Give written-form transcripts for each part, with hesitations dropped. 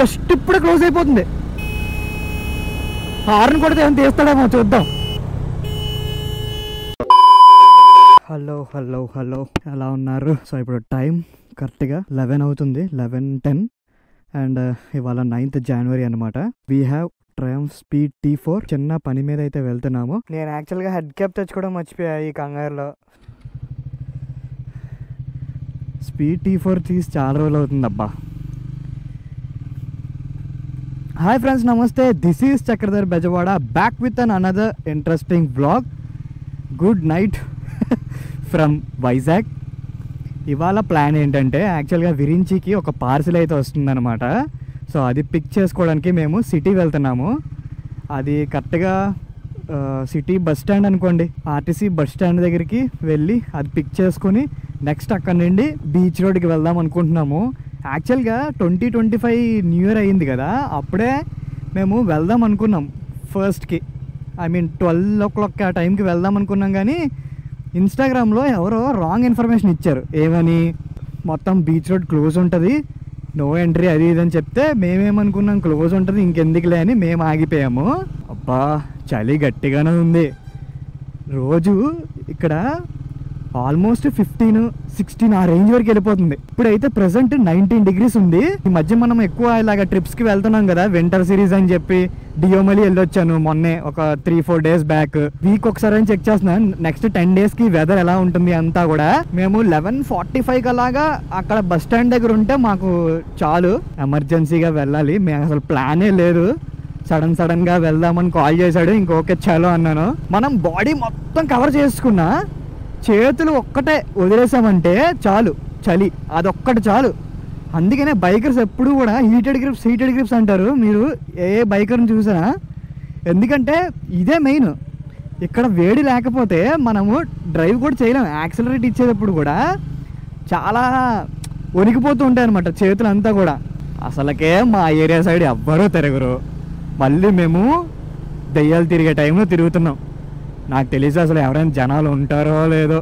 Just ఇప్పుడే close అయిపోతుంది. Horn కొడితే ఏమైనా తీస్తాడేమో చూద్దాం. హలో హలో హలో, ఎలా ఉన్నారు? సో ఇప్పుడు టైం కరెక్ట్గా 11 అవుతుంది, 11:10. అండ్ ఇవాళ 9th January అనమాట. We have Triumph speed T4. చిన్న పని మీద అయితే వెళ్తున్నాము. నేను యాక్చువల్గా హెడ్ క్యాప్ తెచ్చుకోవడం మర్చిపోయా ఈ కంగారులో. స్పీడ్ T4 తీసి చాలా రోజులు అవుతుంది అబ్బా. హాయ్ ఫ్రెండ్స్, నమస్తే. This is Chakradhar Bezawada, back with an another interesting vlog. Good night from Vizag. ఇవాళ ప్లాన్ ఏంటంటే యాక్చువల్గా విరించికి ఒక పార్సిల్ అయితే వస్తుందన్నమాట. సో అది పిక్ చేసుకోవడానికి మేము సిటీ వెళ్తున్నాము. అది కరెక్ట్గా సిటీ బస్ స్టాండ్ అనుకోండి, ఆర్టీసీ బస్ స్టాండ్ దగ్గరికి వెళ్ళి అది పిక్ చేసుకొని నెక్స్ట్ అక్కడ నుండి బీచ్ రోడ్కి వెళ్దాం అనుకుంటున్నాము. యాక్చువల్గా 2025 న్యూ ఇయర్ అయ్యింది కదా, అప్పుడే మేము వెళ్దాం అనుకున్నాం ఫస్ట్కి. ఐ మీన్ 12 o'clock ఆ టైంకి వెళ్దాం అనుకున్నాం. కానీ ఇన్స్టాగ్రామ్లో ఎవరో రాంగ్ ఇన్ఫర్మేషన్ ఇచ్చారు. ఏమని, మొత్తం బీచ్ రోడ్ క్లోజ్ ఉంటుంది, నో ఎంట్రీ అది ఇది అని చెప్తే మేమేమనుకున్నాం క్లోజ్ ఉంటుంది ఇంకెందుకులే అని మేము ఆగిపోయాము. అబ్బా చలి గట్టిగానే ఉంది. రోజు ఇక్కడ ఆల్మోస్ట్ 15-16 ఆ రేంజ్ వరకు వెళ్ళిపోతుంది. ఇప్పుడైతే ప్రెసెంట్ 19 degrees ఉంది. ఈ మధ్య మనం ఎక్కువ ఇలాగ ట్రిప్స్కి వెళ్తున్నాం కదా, వింటర్ సిరీస్ అని చెప్పి డియోమలి వెళ్ళొచ్చాను మొన్నే ఒక 3-4 days బ్యాక్. వీక్ ఒకసారి అని చెక్ చేస్తున్నాను నెక్స్ట్ 10 daysకి వెదర్ ఎలా ఉంటుంది అంతా కూడా. మేము 11:45 అలాగా అక్కడ బస్ స్టాండ్ దగ్గర ఉంటే మాకు చాలు. ఎమర్జెన్సీగా వెళ్ళాలి, మేము అసలు ప్లానే లేదు. సడన్ గా వెళ్దామని కాల్ చేశాడు, ఇంకొకే చాలు అన్నాను. మనం బాడీ మొత్తం కవర్ చేసుకున్నా, చేతులు ఒక్కటే వదిలేసామంటే చాలు, చలి అదొక్కటి చాలు. అందుకనే బైకర్స్ ఎప్పుడు కూడా హీటెడ్ గ్రిప్స్ అంటారు. మీరు ఏ బైకర్ని చూసినా, ఎందుకంటే ఇదే మెయిన్. ఇక్కడ వేడి లేకపోతే మనము డ్రైవ్ కూడా చేయలేము. యాక్సిలరేట్ ఇచ్చేటప్పుడు కూడా చాలా వణికిపోతూ ఉంటాయి అనమాట చేతులు అంతా కూడా. అసలుకే మా ఏరియా సైడ్ ఎవ్వరూ తిరగరు. మళ్ళీ మేము దెయ్యాలు తిరిగే టైంలో తిరుగుతున్నాం. నాకు తెలిసి అసలు ఎవరైనా జనాలు ఉంటారో లేదో.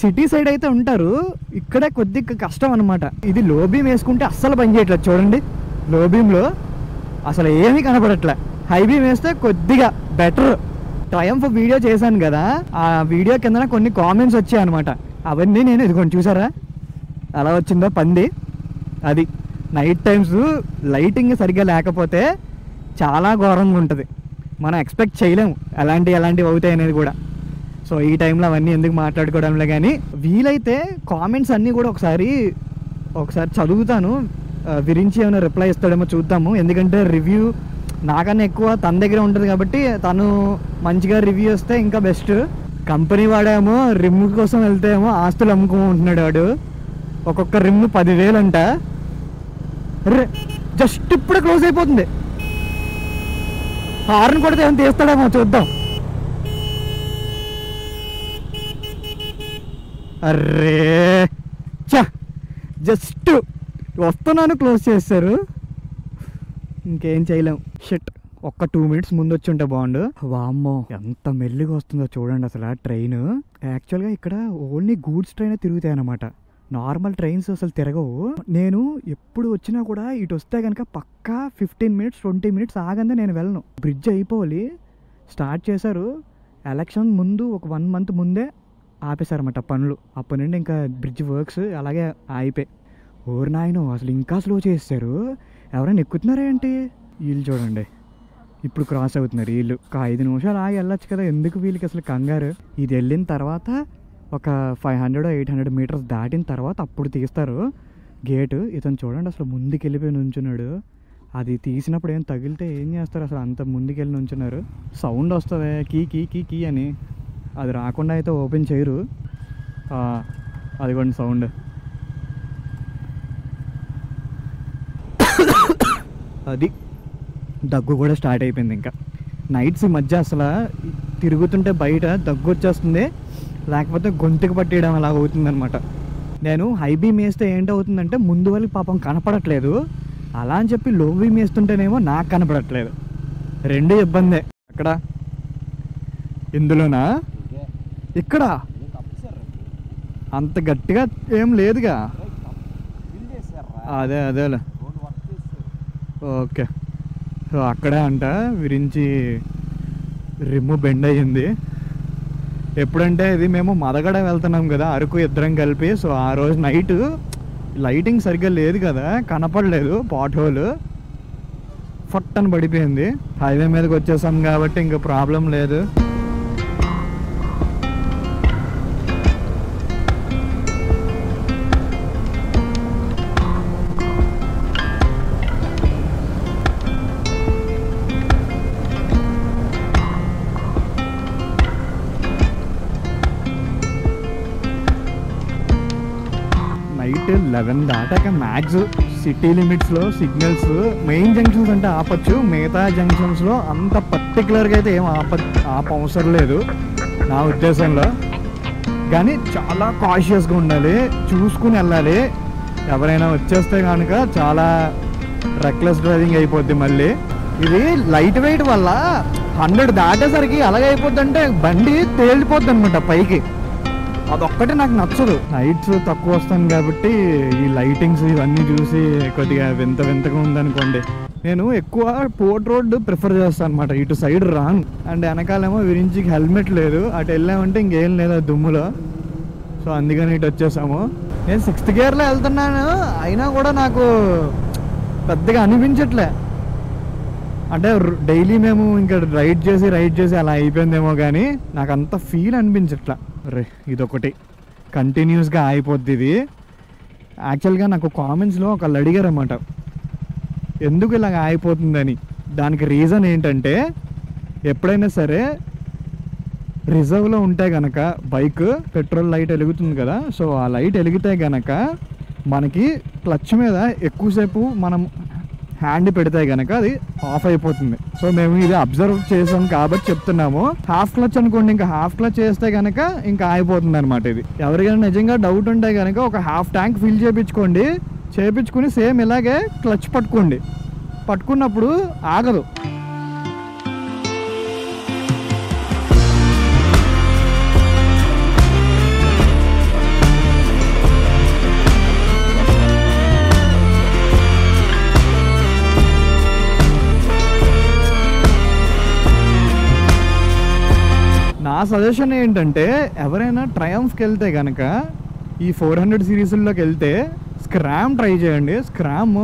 సిటీ సైడ్ అయితే ఉంటారు, ఇక్కడే కొద్దిగా కష్టం అనమాట. ఇది లో బీమ్ వేసుకుంటే అస్సలు పని చేయట్లేదు. చూడండి, లో బీమ్లో అసలు ఏమీ కనపడట్లే. హై బీమ్ వేస్తే కొద్దిగా బెటర్. ట్రయంఫ్ వీడియో చేశాను కదా, ఆ వీడియో కింద కొన్ని కామెంట్స్ వచ్చాయి అనమాట. అవన్నీ నేను ఇదిగోండి చూసారా అలా వచ్చిందో పంది. అది నైట్ టైమ్స్ లైటింగ్ సరిగ్గా లేకపోతే చాలా ఘోరంగా ఉంటుంది. మనం ఎక్స్పెక్ట్ చేయలేము ఎలాంటివి అవుతాయి అనేది కూడా. సో ఈ టైంలో అవన్నీ ఎందుకు మాట్లాడుకోవడంలే. కానీ వీలైతే కామెంట్స్ అన్నీ కూడా ఒకసారి చదువుతాను. విరించి ఏమైనా రిప్లై ఇస్తాడేమో చూద్దాము. ఎందుకంటే రివ్యూ నాకన్నా ఎక్కువ తన దగ్గర ఉంటుంది కాబట్టి తను మంచిగా రివ్యూ వస్తే ఇంకా బెస్ట్. కంపెనీ వాడేమో రిమ్ కోసం వెళ్తే ఏమో ఆస్తులు అమ్ముకుంటున్నాడు వాడు. ఒక్కొక్క రిమ్ 10,000 అంట. జస్ట్ ఇప్పుడే క్లోజ్ అయిపోతుంది. హార్న్ కొడితే ఏమైనా తీస్తాడేమో చూద్దాం. అర్రే చా, జస్ట్ వస్తున్నాను క్లోజ్ చేస్తారు, ఇంకేం చేయలేం. షిట్, ఒక్క 2 minutes ముందు వచ్చి ఉంటే బాగుండు. వామ్మో ఎంత మెల్లిగా వస్తుందో చూడండి అసలు ట్రైన్. యాక్చువల్గా ఇక్కడ ఓన్లీ గూడ్స్ ట్రైన్ తిరుగుతాయి అన్నమాట, నార్మల్ ట్రైన్స్ అసలు తిరగవు. నేను ఎప్పుడు వచ్చినా కూడా ఇటు వస్తే కనుక పక్కా 15-20 minutes ఆగందే నేను వెళ్ళను. బ్రిడ్జ్ అయిపోవాలి, స్టార్ట్ చేశారు. ఎలక్షన్ ముందు ఒక 1 month ముందే ఆపేశారన్నమాట పనులు. అప్పటి నుండి ఇంకా బ్రిడ్జ్ వర్క్స్ అలాగే ఆగిపోయి. ఓరు నాయనో, అసలు ఇంకా స్లో చేస్తారు. ఎవరైనా ఎక్కుతున్నారా ఏంటి? వీళ్ళు చూడండి ఇప్పుడు క్రాస్ అవుతున్నారు. వీళ్ళు ఒక 5 నిమిషాలు ఆగి వెళ్ళొచ్చు కదా, ఎందుకు వీళ్ళకి అసలు కంగారు? ఇది వెళ్ళిన తర్వాత ఒక 500-800 meters దాటిన తర్వాత అప్పుడు తీస్తారు గేటు. ఇతను చూడండి అసలు ముందుకు వెళ్ళిపోయి నుంచున్నాడు. అది తీసినప్పుడు ఏం తగిలితే ఏం చేస్తారు అసలు, అంత ముందుకెళ్ళి నుంచున్నారు. సౌండ్ వస్తుంది కీ కీ కీ కీ అని, అది రాకుండా అయితే ఓపెన్ చేయరు. అదిగోండి సౌండ్. అది దగ్గు కూడా స్టార్ట్ అయిపోయింది. ఇంకా నైట్స్ ఈ మధ్య అసలు తిరుగుతుంటే బయట దగ్గు వచ్చేస్తుంది, లేకపోతే గొంతుకు పట్టేయడం అలాగ అవుతుంది అనమాట. నేను హై బీమ్ వేస్తే ఏంటవుతుందంటే ముందు వాళ్ళకి పాపం కనపడట్లేదు, అలా అని చెప్పి లో బీమ్ వేస్తుంటేనేమో నాకు కనపడట్లేదు. రెండు ఇబ్బందే. అక్కడ ఇందులోనా ఇక్కడ అంత గట్టిగా ఏం లేదుగా. అదేలే ఓకే. సో అక్కడే అంట విరించి రిమ్ము బెండ్ అయ్యింది. ఎప్పుడంటే ఇది మేము మదగడ వెళ్తున్నాం కదా అరకు ఇద్దరం కలిపి. సో ఆ రోజు నైట్ లైటింగ్ సరిగ్గా లేదు కదా, కనపడలేదు, పాట్ హోల్ ఫట్ అని పడిపోయింది. హైవే మీదకి వచ్చేసాం కాబట్టి ఇంకా ప్రాబ్లం లేదు. నైట్ 11 దాటాక మ్యాక్స్ సిటీ లిమిట్స్లో సిగ్నల్స్ మెయిన్ జంక్షన్స్ అంటే ఆపచ్చు, మిగతా జంక్షన్స్లో అంత పర్టికులర్గా అయితే ఏం ఆపవసరం లేదు నా ఉద్దేశంలో. కానీ చాలా కాషియస్గా ఉండాలి, చూసుకుని వెళ్ళాలి. ఎవరైనా వచ్చేస్తే కనుక చాలా రెక్లెస్ డ్రైవింగ్ అయిపోద్ది. మళ్ళీ ఇది లైట్ వెయిట్ వల్ల 100 దాటేసరికి అలాగైపోద్ది అంటే బండి తేలిపోద్ది అనమాట పైకి. అదొక్కటే నాకు నచ్చదు. లైట్స్ తక్కువ వస్తాను కాబట్టి ఈ లైటింగ్స్ ఇవన్నీ చూసి కొద్దిగా వింత వింతగా ఉందనుకోండి. నేను ఎక్కువ పోర్ట్ రోడ్ ప్రిఫర్ చేస్తాను అనమాట. ఇటు సైడ్ రాను అండ్ వెనకాలేమో విరించి హెల్మెట్ లేదు, అటు వెళ్ళామంటే ఇంకేం లేదు దుమ్ములో. సో అందుకని ఇటు వచ్చేసాము. నేను 6th గేర్లో వెళ్తున్నాను, అయినా కూడా నాకు పెద్దగా అనిపించట్లే. అంటే డైలీ మేము ఇంకా రైడ్ చేసి అలా అయిపోయిందేమో కానీ నాకు అంత ఫీల్ అనిపించట్లా. రే ఇదొకటి కంటిన్యూస్గా అయిపోద్ది ఇది. యాక్చువల్గా నాకు కామెంట్స్లో ఒకళ్ళు అడిగారు అన్నమాట ఎందుకు ఇలాగ అయిపోతుందని. దానికి రీజన్ ఏంటంటే ఎప్పుడైనా సరే రిజర్వ్లో ఉంటే గనక బైక్ పెట్రోల్ లైట్ వెలుగుతుంది కదా, సో ఆ లైట్ వెలిగితే గనక మనకి క్లచ్ మీద ఎక్కువసేపు మనం హ్యాండ్ పెడితే గనక అది ఆఫ్ అయిపోతుంది. సో మేము ఇది అబ్జర్వ్ చేసాం కాబట్టి చెప్తున్నాము. హాఫ్ క్లచ్ అనుకోండి, ఇంకా హాఫ్ క్లచ్ చేస్తే గనక ఇంకా ఆగిపోతుంది అనమాట. ఇది ఎవరికైనా నిజంగా డౌట్ ఉంటే గనక ఒక హాఫ్ ట్యాంక్ ఫిల్ చేపించుకుని సేమ్ ఇలాగే క్లచ్ పట్టుకున్నప్పుడు ఆగదు. నా సజెషన్ ఏంటంటే ఎవరైనా ట్రయంఫ్కి వెళ్తే కనుక ఈ 400 సిరీస్లోకి వెళ్తే స్క్రామ్ ట్రై చేయండి. స్క్రామ్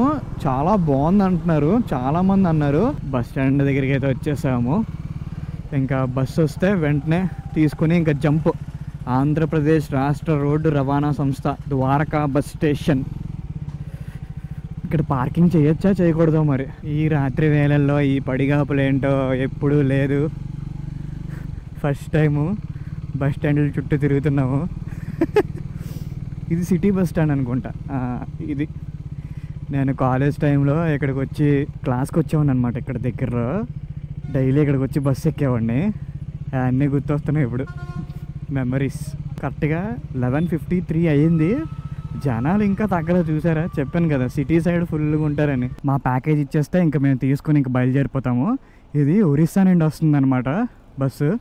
చాలా బాగుంది అంటున్నారు, చాలామంది అన్నారు. బస్ స్టాండ్ దగ్గరికి అయితే వచ్చేసాము. ఇంకా బస్సు వస్తే వెంటనే తీసుకుని ఇంకా జంప్ ఆంధ్రప్రదేశ్ రాష్ట్ర రోడ్డు రవాణా సంస్థ ద్వారకా బస్ స్టేషన్. ఇక్కడ పార్కింగ్ చేయొచ్చా చేయకూడదో మరి. ఈ రాత్రి వేళల్లో ఈ పడిగాపులు ఏంటో ఎప్పుడూ లేదు. ఫస్ట్ టైము బస్ స్టాండ్ల చుట్టూ తిరుగుతున్నాము. ఇది సిటీ బస్ స్టాండ్ అనుకుంటా. ఇది నేను కాలేజ్ టైంలో ఇక్కడికి వచ్చి క్లాస్కి వచ్చేవాడిని అనమాట. ఇక్కడ దగ్గరలో డైలీ ఇక్కడికి వచ్చి బస్సు ఎక్కేవాడిని. అన్నీ గుర్తొస్తున్నాయి ఇప్పుడు మెమరీస్. కరెక్ట్గా 11:53 అయ్యింది. జనాలు ఇంకా తగ్గలేదు చూసారా, చెప్పాను కదా సిటీ సైడ్ ఫుల్గా ఉంటారని. మా ప్యాకేజ్ ఇచ్చేస్తే ఇంకా మేము తీసుకుని ఇంకా బయలుదేరిపోతాము. ఇది ఒరిస్సా నుండి వస్తుంది అనమాట బస్సు.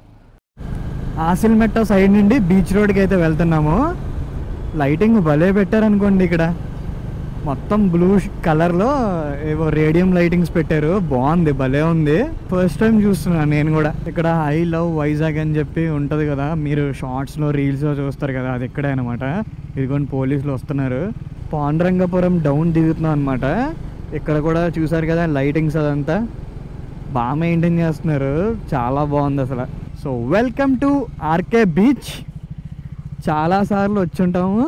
ఆసిల్మెట్ట సైడ్ నుండి బీచ్ రోడ్కి అయితే వెళ్తున్నాము. లైటింగ్ భలే పెట్టారనుకోండి. ఇక్కడ మొత్తం బ్లూ కలర్లో ఏవో రేడియం లైటింగ్స్ పెట్టారు, బాగుంది, భలే ఉంది. ఫస్ట్ టైం చూస్తున్నాను నేను కూడా. ఇక్కడ ఐ లవ్ వైజాగ్ అని చెప్పి ఉంటుంది కదా, మీరు షార్ట్స్లో రీల్స్లో చూస్తారు కదా, అది ఇక్కడే అనమాట. ఇదిగోండి పోలీసులు వస్తున్నారు. పాండురంగపురం డౌన్ దిగుతున్నాం అనమాట. ఇక్కడ కూడా చూసారు కదా లైటింగ్స్ అదంతా బాగా మెయింటైన్ చేస్తున్నారు, చాలా బాగుంది అసలు. So welcome to RK beach. చాలాసార్లు వచ్చుంటాము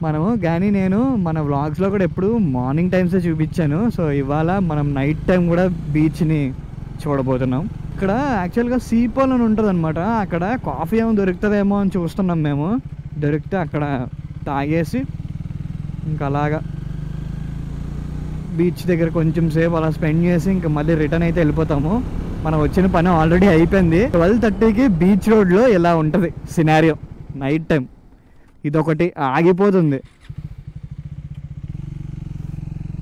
మనము, కానీ నేను మన వ్లాగ్స్లో కూడా ఎప్పుడు మార్నింగ్ టైమ్సే చూపించాను. సో ఇవాళ మనం నైట్ టైం కూడా బీచ్ని చూడబోతున్నాం. ఇక్కడ యాక్చువల్గా సీపోల్ అని ఉంటుంది అనమాట. అక్కడ కాఫీ ఏమో దొరుకుతుందేమో అని చూస్తున్నాం మేము. దొరికితే అక్కడ తాగేసి ఇంకా అలాగా బీచ్ దగ్గర కొంచెం సేపు అలా స్పెండ్ చేసి ఇంకా మళ్ళీ రిటర్న్ అయితే వెళ్ళిపోతాము. మనం వచ్చిన పని ఆల్రెడీ అయిపోయింది. 12:30కి బీచ్ రోడ్లో ఇలా ఉంటుంది సినారియో నైట్ టైం. ఇదొకటి ఆగిపోతుంది,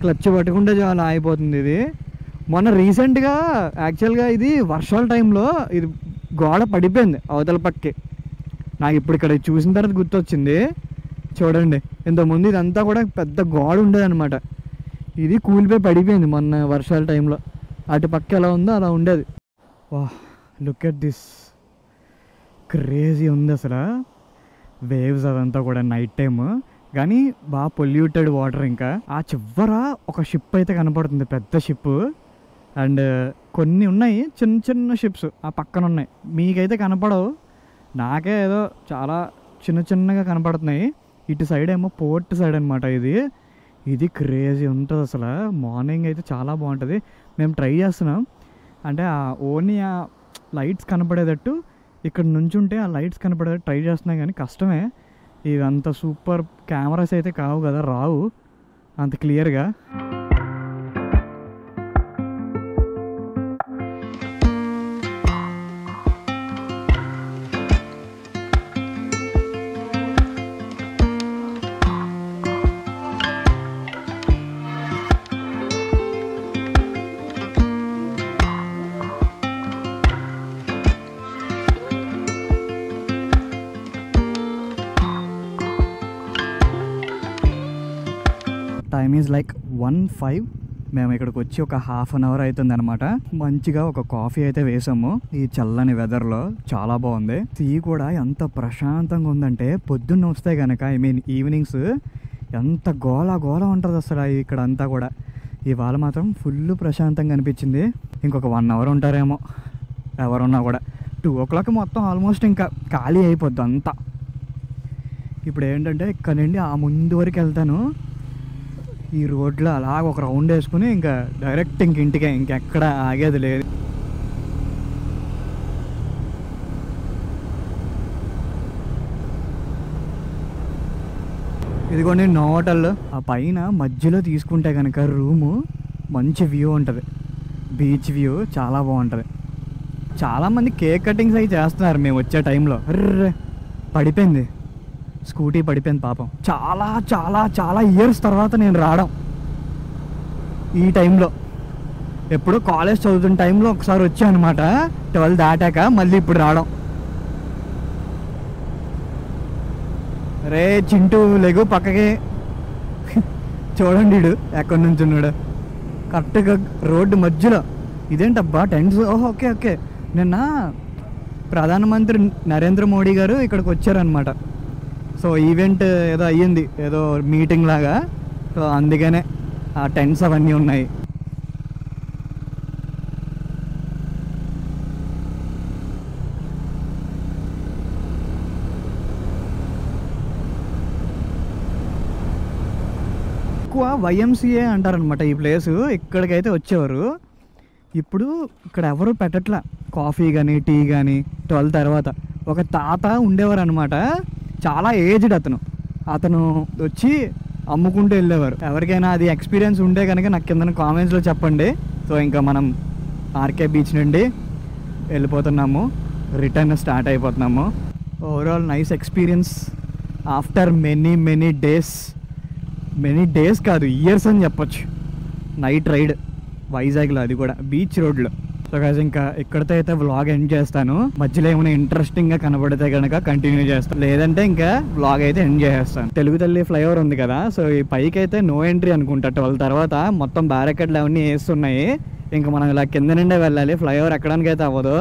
క్లచ్ పట్టుకుంటే చాలా ఆగిపోతుంది ఇది. మొన్న రీసెంట్గా యాక్చువల్గా ఇది వర్షాల టైంలో ఇది గోడ పడిపోయింది అవతల పక్కకి. నాకు ఇప్పుడు ఇక్కడ చూసిన తర్వాత గుర్తొచ్చింది. చూడండి, ఇంతకుముందు ఇదంతా కూడా పెద్ద గోడ ఉండేది అనమాట. ఇది కూలిపోయి పడిపోయింది మొన్న వర్షాల టైంలో. అటు పక్క ఎలా ఉందో అలా ఉండేది. వా, లుక్ ఎట్ దిస్, క్రేజీ ఉంది అసలు. వేవ్స్ అదంతా కూడా నైట్ టైమ్, కానీ బాగా పొల్యూటెడ్ వాటర్. ఇంకా ఆ చివర ఒక షిప్ అయితే కనపడుతుంది, పెద్ద షిప్. అండ్ కొన్ని ఉన్నాయి చిన్న చిన్న షిప్స్ ఆ పక్కన ఉన్నాయి. మీకైతే కనపడవు, నాకే ఏదో చాలా చిన్న చిన్నగా కనపడుతున్నాయి. ఇటు సైడ్ ఏమో పోర్ట్ సైడ్ అనమాట. ఇది క్రేజీ ఉంటుంది అసలు. మార్నింగ్ అయితే చాలా బాగుంటుంది. మేము ట్రై చేస్తున్నాం, అంటే ఓన్లీ ఆ లైట్స్ కనపడేటట్టు ఇక్కడ నుంచి ఉంటే ఆ లైట్స్ కనపడేటట్టు ట్రై చేస్తున్నాం, కానీ కష్టమే. ఇవి అంత సూపర్ కెమెరాస్ అయితే కావు కదా, రావు అంత క్లియర్గా. Time is like 1:05. మేము ఇక్కడికి వచ్చి ఒక హాఫ్ అన్ అవర్ అవుతుంది అనమాట. మంచిగా ఒక కాఫీ అయితే వేసాము ఈ చల్లని వెదర్లో, చాలా బాగుంది. సీ కూడా ఎంత ప్రశాంతంగా ఉందంటే, పొద్దున్న వస్తే కనుక ఈవినింగ్స్ ఎంత గోల గోల ఉంటుంది అసలు ఇక్కడ అంతా కూడా. ఇవాళ మాత్రం ఫుల్ ప్రశాంతంగా అనిపించింది. ఇంకొక 1 అవర్ ఉంటారేమో ఎవరున్నా కూడా. 2 o'clock మొత్తం ఆల్మోస్ట్ ఇంకా ఖాళీ అయిపోద్ది అంతా. ఇప్పుడు ఏంటంటే ఇక్కడ నుండి ఆ ముందు వరకు వెళ్తాను, ఈ రోడ్లో అలాగ ఒక రౌండ్ వేసుకుని ఇంకా డైరెక్ట్ ఇంటికే, ఇంకెక్కడ ఆగేది లేదు. ఇదిగోండి నోటల్. ఆ పైన మధ్యలో తీసుకుంటే కనుక రూము మంచి వ్యూ ఉంటుంది, బీచ్ వ్యూ చాలా బాగుంటుంది. చాలామంది కేక్ కటింగ్స్ అవి చేస్తున్నారు. మేము వచ్చే టైంలో పడిపోయింది, స్కూటీ పడిపోయింది పాపం. చాలా చాలా చాలా ఇయర్స్ తర్వాత నేను రావడం ఈ టైంలో. ఎప్పుడో కాలేజ్ చదువుతున్న టైంలో ఒకసారి వచ్చా అనమాట, 12 దాటాక. మళ్ళీ ఇప్పుడు రావడం. రే చింటూ లెగు పక్కకి. చూడండి వీడు ఎక్కడి నుంచి ఉన్నాడు, కరెక్ట్గా రోడ్డు మధ్యలో. ఇదేంటబ్బా టెంట్స్? ఓహో ఓకే ఓకే, నిన్న ప్రధానమంత్రి నరేంద్ర మోడీ గారు ఇక్కడికి వచ్చారనమాట. సో ఈవెంట్ ఏదో అయ్యింది, ఏదో మీటింగ్ లాగా. సో అందుకనే ఆ టెంట్స్ అవన్నీ ఉన్నాయి. ఎక్కువ YMCA అంటారనమాట ఈ ప్లేసు. ఇక్కడికైతే వచ్చేవారు. ఇప్పుడు ఇక్కడ ఎవరు పెట్టట్లా కాఫీ కానీ టీ కానీ 12 తర్వాత. ఒక తాత ఉండేవారు అనమాట, చాలా ఏజ్డ్ అతను వచ్చి అమ్ముకుంటూ వెళ్ళేవారు. ఎవరికైనా అది ఎక్స్పీరియన్స్ ఉంటే కనుక నాకు కింద కామెంట్స్లో చెప్పండి. సో ఇంకా మనం ఆర్కే బీచ్ నుండి వెళ్ళిపోతున్నాము, రిటర్న్ స్టార్ట్ అయిపోతున్నాము. Overall nice experience after many days కాదు, ఇయర్స్ అని చెప్పొచ్చు. నైట్ రైడ్ వైజాగ్లో, అది కూడా బీచ్ రోడ్లో. సో గాయ్స్ ఇంకా ఇక్కడితో అయితే వ్లాగ్ ఎండ్ చేస్తాను. మధ్యలో ఏమైనా ఇంట్రెస్టింగ్గా కనబడితే కనుక కంటిన్యూ చేస్తాను, లేదంటే ఇంకా వ్లాగ్ అయితే ఎండ్ చేసేస్తాను. తెలుగు తల్లి ఫ్లైఓవర్ ఉంది కదా, సో ఈ పైకి అయితే నో ఎంట్రీ అనుకుంటా. 12 తర్వాత మొత్తం బ్యారికేడ్లు అవన్నీ వేస్తున్నాయి. ఇంకా మనం ఇలా కింద నుండే వెళ్ళాలి, ఫ్లైఓవర్ ఎక్కడానికి అయితే అవ్వదు.